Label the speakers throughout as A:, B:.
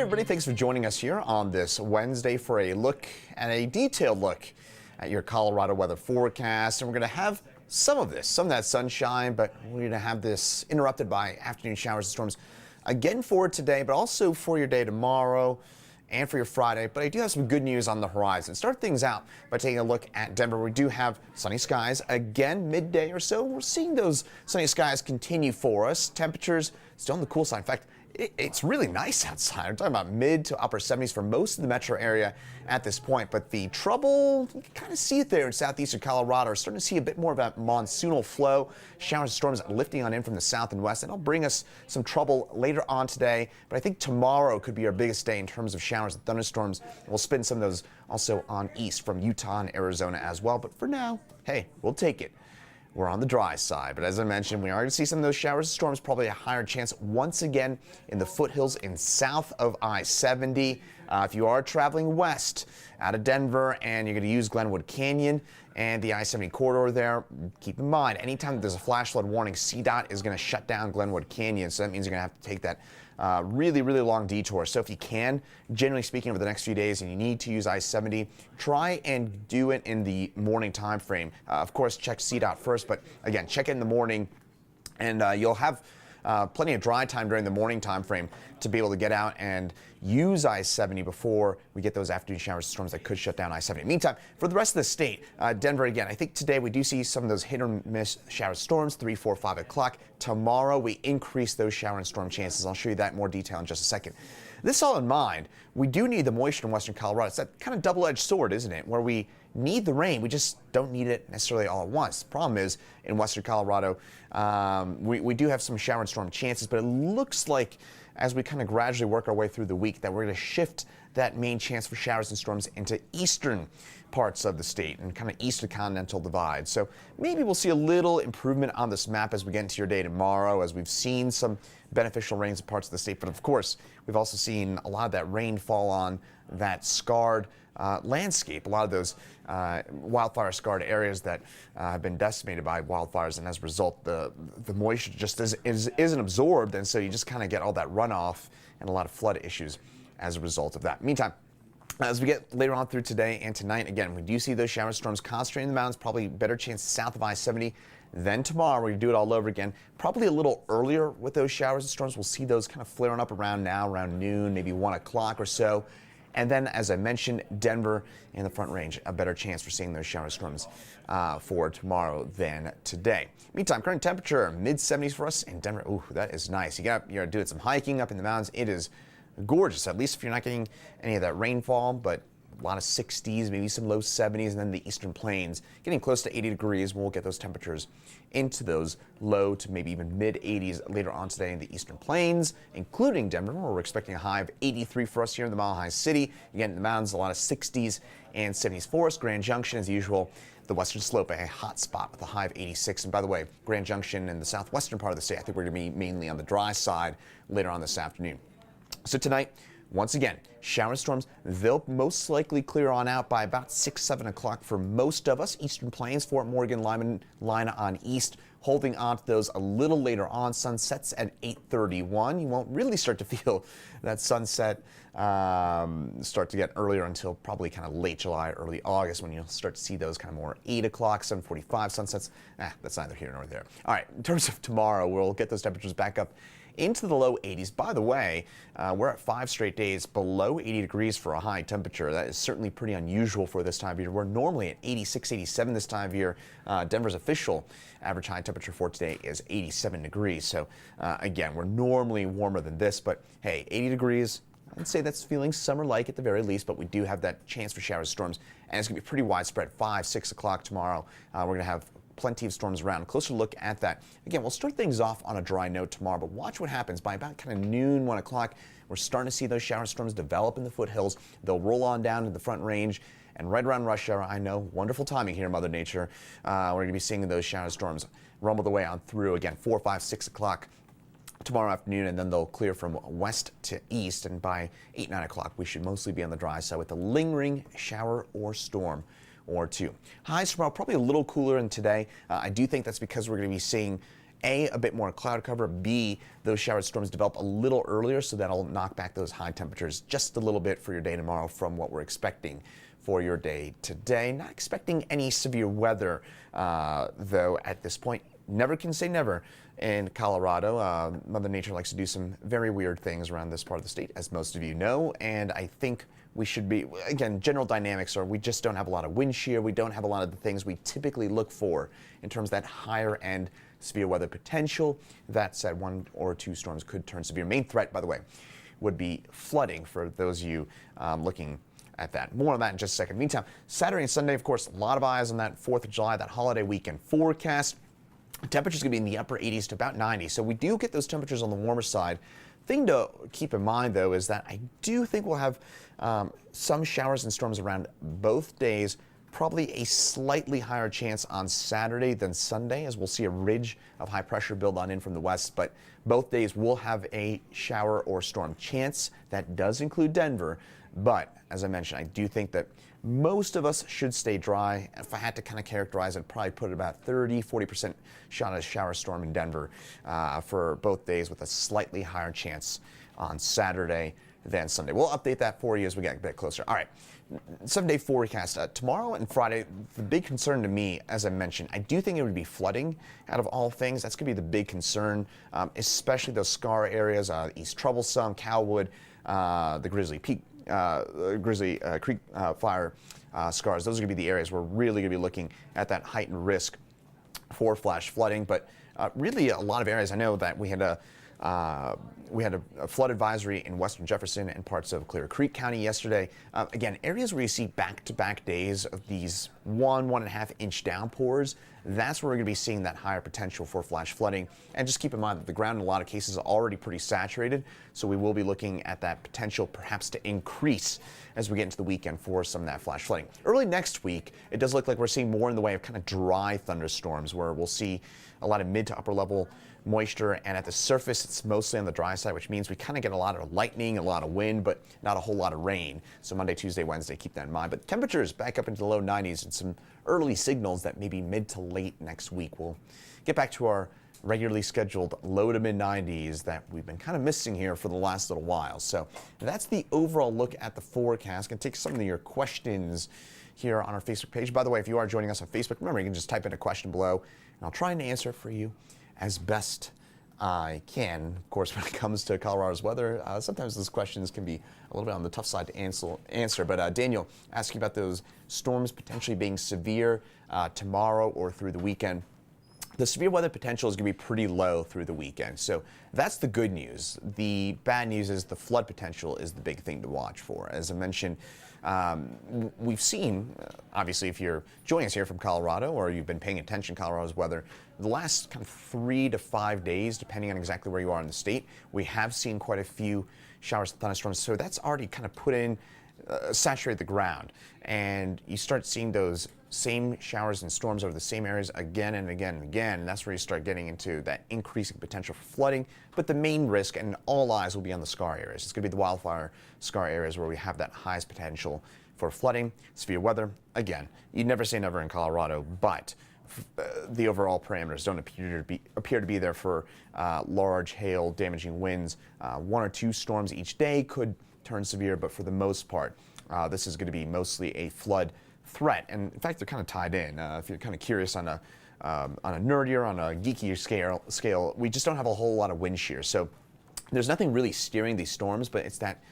A: everybody, thanks for joining us here on this Wednesday for a look and a detailed look at your Colorado weather forecast. And we're going to have some of that sunshine, but we're going to have this interrupted by afternoon showers and storms again for today, but also for your day tomorrow and for your Friday. But I do have some good news on the horizon. Start things out by taking a look at Denver. We do have sunny skies again midday or so. We're seeing those sunny skies continue for us. Temperatures still on the cool side. In fact, it's really nice outside. We're talking about mid to upper 70s for most of the metro area at this point. But the trouble, you can kind of see it there in southeastern Colorado. We're starting to see a bit more of a monsoonal flow. Showers and storms lifting on in from the south and west. And it'll bring us some trouble later on today. But I think tomorrow could be our biggest day in terms of showers and thunderstorms. We'll spin some of those also on east from Utah and Arizona as well. But for now, hey, we'll take it. We're on the dry side, but as I mentioned, we are going to see some of those showers and storms, probably a higher chance once again in the foothills in south of I-70. If you are traveling west out of Denver and you're going to use Glenwood Canyon and the I-70 corridor there, keep in mind, anytime that there's a flash flood warning, CDOT is going to shut down Glenwood Canyon, so that means you're going to have to take that really long detour. So if you can, generally speaking, over the next few days and you need to use I-70, try and do it in the morning time frame. Of course, check CDOT first, but again, check it in the morning and you'll have plenty of dry time during the morning time frame to be able to get out and use I-70 before we get those afternoon showers and storms that could shut down I-70. Meantime, for the rest of the state, Denver again, I think today we do see some of those hit or miss shower storms, 3, 4, 5 o'clock. Tomorrow we increase those shower and storm chances. I'll show you that in more detail in just a second. This all in mind, we do need the moisture in western Colorado. It's that kind of double-edged sword, isn't it, where we need the rain, we just don't need it necessarily all at once. The problem is in western Colorado, we do have some shower and storm chances, but it looks like as we kind of gradually work our way through the week that we're going to shift that main chance for showers and storms into eastern parts of the state and kind of eastern continental divide. So maybe we'll see a little improvement on this map as we get into your day tomorrow, as we've seen some beneficial rains in parts of the state. But of course, we've also seen a lot of that rain fall on that scarred landscape, a lot of those wildfire-scarred areas that have been decimated by wildfires, and as a result, the moisture just isn't absorbed, and so you just kind of get all that runoff and a lot of flood issues as a result of that. Meantime, as we get later on through today and tonight, again, we do see those shower storms concentrating in the mountains, probably better chance south of I-70. Then tomorrow, we're going to do it all over again, probably a little earlier with those showers and storms. We'll see those kind of flaring up around noon, maybe 1 o'clock or so. And then, as I mentioned, Denver and the Front Range, a better chance for seeing those shower storms for tomorrow than today. Meantime, current temperature, mid-70s for us in Denver. Ooh, that is nice. You're doing some hiking up in the mountains. It is gorgeous, at least if you're not getting any of that rainfall, but a lot of 60s, maybe some low 70s, and then the eastern plains getting close to 80 degrees. We'll get those temperatures into those low to maybe even mid 80s later on today in the eastern plains, including Denver, where we're expecting a high of 83 for us here in the Mile High City. Again, in the mountains, a lot of 60s and 70s for us. Grand Junction, as usual, the western slope, a hot spot with a high of 86. And by the way, Grand Junction in the southwestern part of the state, I think we're going to be mainly on the dry side later on this afternoon. So tonight, once again, shower storms, they'll most likely clear on out by about 6, 7 o'clock for most of us. Eastern Plains, Fort Morgan, Lima on east, holding on to those a little later on. Sunsets at 8:31. You won't really start to feel that sunset start to get earlier until probably kind of late July, early August, when you'll start to see those kind of more 8 o'clock, 7:45 sunsets. That's neither here nor there. All right, in terms of tomorrow, we'll get those temperatures back up into the low 80s. By the way, we're at 5 straight days below 80 degrees for a high temperature. That is certainly pretty unusual for this time of year. We're normally at 86, 87 this time of year. Denver's official average high temperature for today is 87 degrees. So again, we're normally warmer than this, but hey, 80 degrees, I'd say that's feeling summer-like at the very least, but we do have that chance for showers and storms, and it's going to be pretty widespread. 5, 6 o'clock tomorrow, we're going to have plenty of storms around. Closer look at that. Again, we'll start things off on a dry note tomorrow, but watch what happens by about kind of noon, 1 o'clock. We're starting to see those shower storms develop in the foothills. They'll roll on down to the Front Range, and right around rush hour, I know, wonderful timing here, Mother Nature. We're going to be seeing those shower storms rumble the way on through again, 4, 5, 6 o'clock tomorrow afternoon, and then they'll clear from west to east, and by 8, 9 o'clock, we should mostly be on the dry side with a lingering shower or storm or two. Highs tomorrow probably a little cooler than today. I do think that's because we're going to be seeing A bit more cloud cover, B, those shower storms develop a little earlier, so that'll knock back those high temperatures just a little bit for your day tomorrow from what we're expecting for your day today. Not expecting any severe weather, though, at this point. Never can say never in Colorado. Mother Nature likes to do some very weird things around this part of the state, as most of you know, and I think we should be, again, general dynamics are we just don't have a lot of wind shear. We don't have a lot of the things we typically look for in terms of that higher end severe weather potential. That said, 1 or 2 storms could turn severe. Main threat, by the way, would be flooding for those of you looking at that. More on that in just a second. Meantime, Saturday and Sunday, of course, a lot of eyes on that 4th of July, that holiday weekend forecast. Temperatures going to be in the upper 80s to about 90. So we do get those temperatures on the warmer side. Thing to keep in mind, though, is that I do think we'll have some showers and storms around both days. Probably a slightly higher chance on Saturday than Sunday, as we'll see a ridge of high pressure build on in from the west. But both days will have a shower or storm chance. That does include Denver. But as I mentioned, I do think that most of us should stay dry. If I had to kind of characterize it, I'd probably put about 30-40% shot at a shower storm in Denver for both days, with a slightly higher chance on Saturday than Sunday. We'll update that for you as we get a bit closer. All right, 7-day forecast. Tomorrow and Friday, the big concern to me, as I mentioned, I do think it would be flooding out of all things. That's going to be the big concern, especially those scar areas, East Troublesome, Cowwood, the Grizzly Creek fire scars. Those are going to be the areas we're really going to be looking at that heightened risk for flash flooding. But really a lot of areas. I know that we had a flood advisory in western Jefferson and parts of Clear Creek County yesterday. Again, areas where you see back-to-back days of these 1.5 inch downpours. That's where we're going to be seeing that higher potential for flash flooding. And just keep in mind that the ground in a lot of cases is already pretty saturated, so we will be looking at that potential perhaps to increase as we get into the weekend for some of that flash flooding. Early next week, it does look like we're seeing more in the way of kind of dry thunderstorms, where we'll see a lot of mid to upper level moisture, and at the surface it's mostly on the dry side, which means we kind of get a lot of lightning, a lot of wind, but not a whole lot of rain. So Monday, Tuesday, Wednesday, keep that in mind. But temperatures back up into the low 90s and some early signals that maybe mid to late next week we'll get back to our regularly scheduled low to mid 90s that we've been kind of missing here for the last little while. So that's the overall look at the forecast. Going to take some of your questions here on our Facebook page. By the way, if you are joining us on Facebook, remember you can just type in a question below and I'll try and answer it for you as best I can. Of course, when it comes to Colorado's weather, sometimes those questions can be a little bit on the tough side to answer. But Daniel asking about those storms potentially being severe tomorrow or through the weekend. The severe weather potential is going to be pretty low through the weekend. So that's the good news. The bad news is the flood potential is the big thing to watch for. As I mentioned, we've seen, obviously, if you're joining us here from Colorado or you've been paying attention to Colorado's weather, the last kind of 3 to 5 days, depending on exactly where you are in the state, we have seen quite a few showers and thunderstorms. So that's already kind of put in, saturate the ground. And you start seeing those same showers and storms over the same areas again and again and again. And that's where you start getting into that increasing potential for flooding. But the main risk, and all eyes will be on the scar areas. It's going to be the wildfire scar areas where we have that highest potential for flooding. Severe weather, again, you never say never in Colorado, but the overall parameters don't appear to be there for large hail, damaging winds. 1 or 2 storms each day could turn severe, but for the most part, this is going to be mostly a flood threat. And in fact, they're kind of tied in. If you're kind of curious on a nerdier, on a geekier scale, we just don't have a whole lot of wind shear. So there's nothing really steering these storms, but it's that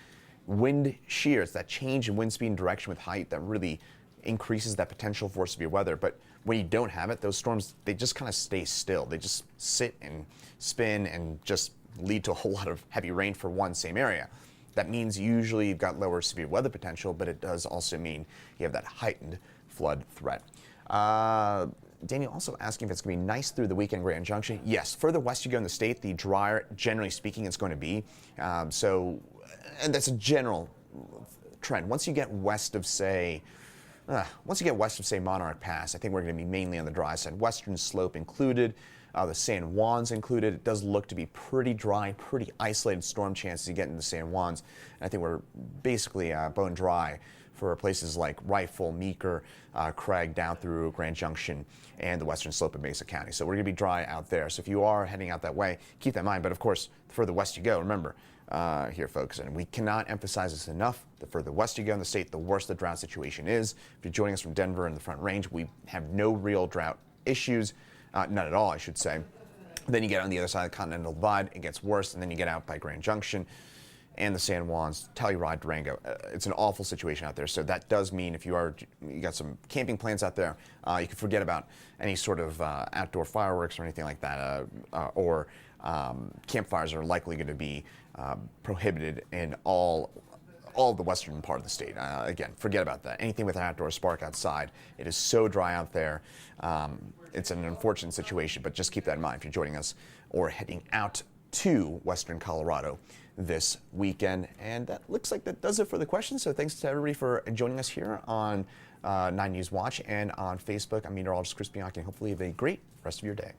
A: wind shear, it's that change in wind speed and direction with height that really increases that potential for severe weather. But when you don't have it, those storms, they just kind of stay still. They just sit and spin and just lead to a whole lot of heavy rain for one same area. That means usually you've got lower severe weather potential, but it does also mean you have that heightened flood threat. Daniel also asking if it's going to be nice through the weekend, Grand Junction. Yes, further west you go in the state, the drier, generally speaking, it's going to be. And that's a general trend. Once you get west of, say, Monarch Pass, I think we're going to be mainly on the dry side. Western slope included, the San Juans included. It does look to be pretty dry, pretty isolated storm chances you get into the San Juans. And I think we're basically bone dry for places like Rifle, Meeker, Craig, down through Grand Junction and the western slope of Mesa County. So we're going to be dry out there. So if you are heading out that way, keep that in mind. But of course, the further west you go, remember, here, folks, and we cannot emphasize this enough, the further west you go in the state, the worse the drought situation is. If you're joining us from Denver and the Front Range, we have no real drought issues, not at all, I should say. Then you get on the other side of the Continental Divide, it gets worse, and then you get out by Grand Junction and the San Juans, Telluride, Durango. It's an awful situation out there. So that does mean if you got some camping plans out there, you can forget about any sort of outdoor fireworks or anything like that, or campfires are likely going to be prohibited in all of the western part of the state. Again, forget about that. Anything with an outdoor spark outside, it is so dry out there. It's an unfortunate situation, but just keep that in mind if you're joining us or heading out to western Colorado this weekend. And that looks like that does it for the questions. So thanks to everybody for joining us here on 9 News Watch and on Facebook. I'm Meteorologist Chris Bianchi, and hopefully you have a great rest of your day.